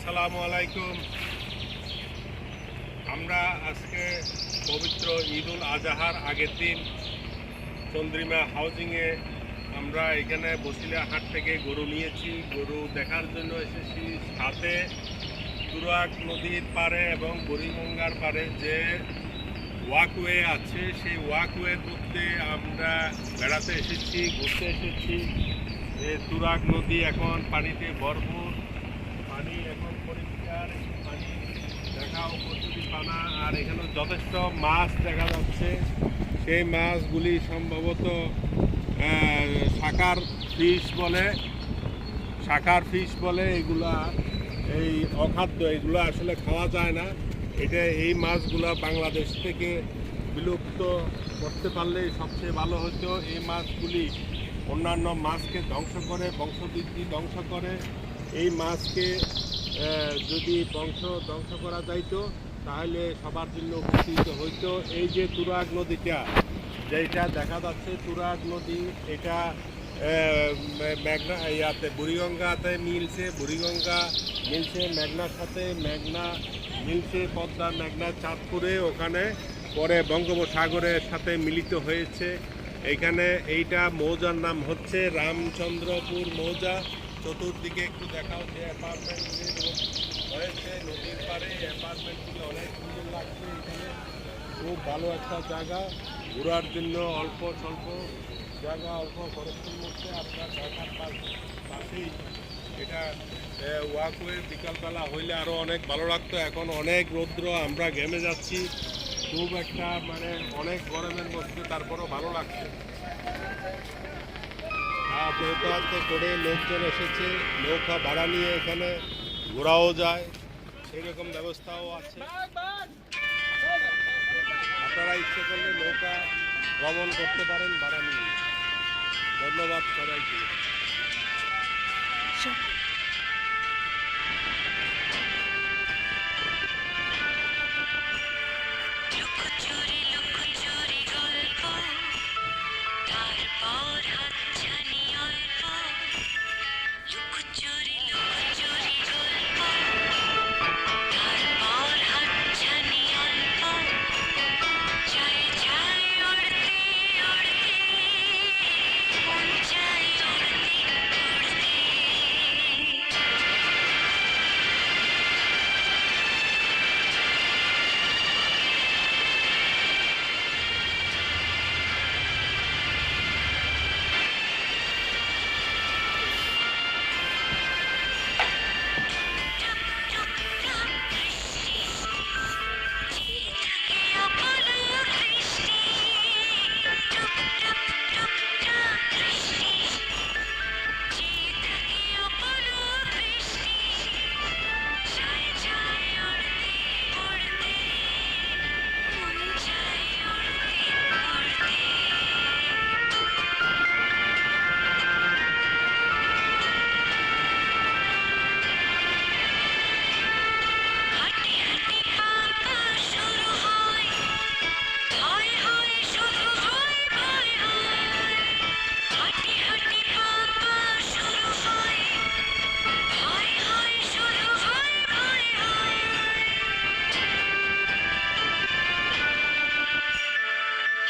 আসসালামু আলাইকুম। আমরা আজকে পবিত্র ঈদুল আজহার আগের দিন চন্দ্রিমা হাউজিংয়ে আমরা এখানে বসিলা হাট থেকে গরু নিয়েছি। গরু দেখার জন্য এসেছি। সাথে তুরাগ নদীর পাড়ে এবং বুড়িগঙ্গার পাড়ে যে ওয়াকওয়ে আছে, সেই ওয়াকওয়ের মধ্যে আমরা বেড়াতে এসেছি, ঘুরতে এসেছি। তুরাগ নদী এখন পানিতে ভরপুর, পানি এখন পরিষ্কার, পানি দেখাও কচুরি পানা, আর এখানে যথেষ্ট মাছ দেখা যাচ্ছে। সেই মাছগুলি সম্ভবত শাকার ফিশ বলে এগুলা। এই অখাদ্য, এগুলো আসলে খাওয়া যায় না। এই মাছগুলা বাংলাদেশ থেকে বিলুপ্ত করতে পারলেই সবচেয়ে ভালো হতো। এই মাছগুলি অন্যান্য মাছকে ধ্বংস করে, বংশবৃদ্ধি ধ্বংস করে। এই মাছকে যদি ধ্বংস করা যাইতো তাহলে সবার জন্য উপকৃত হইতো। এই যে তুরাগ নদীটা যেটা দেখা যাচ্ছে, তুরাগ নদী, এটা বুড়িগঙ্গাতে মিলছে, বুড়িগঙ্গা মিলছে মেঘনার সাথে, মেঘনা মিলছে পদ্মা, মেঘনা চাঁদপুরে, ওখানে পরে বঙ্গোপসাগরের সাথে মিলিত হয়েছে। এইখানে এইটা মৌজার নাম হচ্ছে রামচন্দ্রপুর মৌজা। চতুর্দিকে একটু দেখাও যে অ্যাপার্টমেন্টগুলি হয়েছে নদীর পাড়ে। অ্যাপার্টমেন্টগুলি অনেক সুন্দর লাগছে। এখানে খুব ভালো একটা জায়গা ঘোরার জন্য, অল্প স্বল্প জায়গা, অল্প খরচের মধ্যে আপনার ঢাকার পাশেই এটা ওয়াকওয়ে। বিকালবেলা হইলে আরও অনেক ভালো লাগতো। এখন অনেক রৌদ্র, আমরা ঘেমে যাচ্ছি খুব একটা, অনেক গরমের মধ্যে, তারপরও ভালো লাগছে। নৌকাতে করে লোকজন এসেছে, নৌকা ভাড়া নিয়ে এখানে ঘোরাও যায়, সেরকম ব্যবস্থাও আছে। আপনারা ইচ্ছে করলে নৌকা ভ্রমণ করতে পারেন ভাড়া নিয়ে। ধন্যবাদ সবাইকে।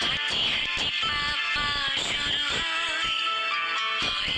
হাঁটি হাঁটি পা পা শুরু হয়,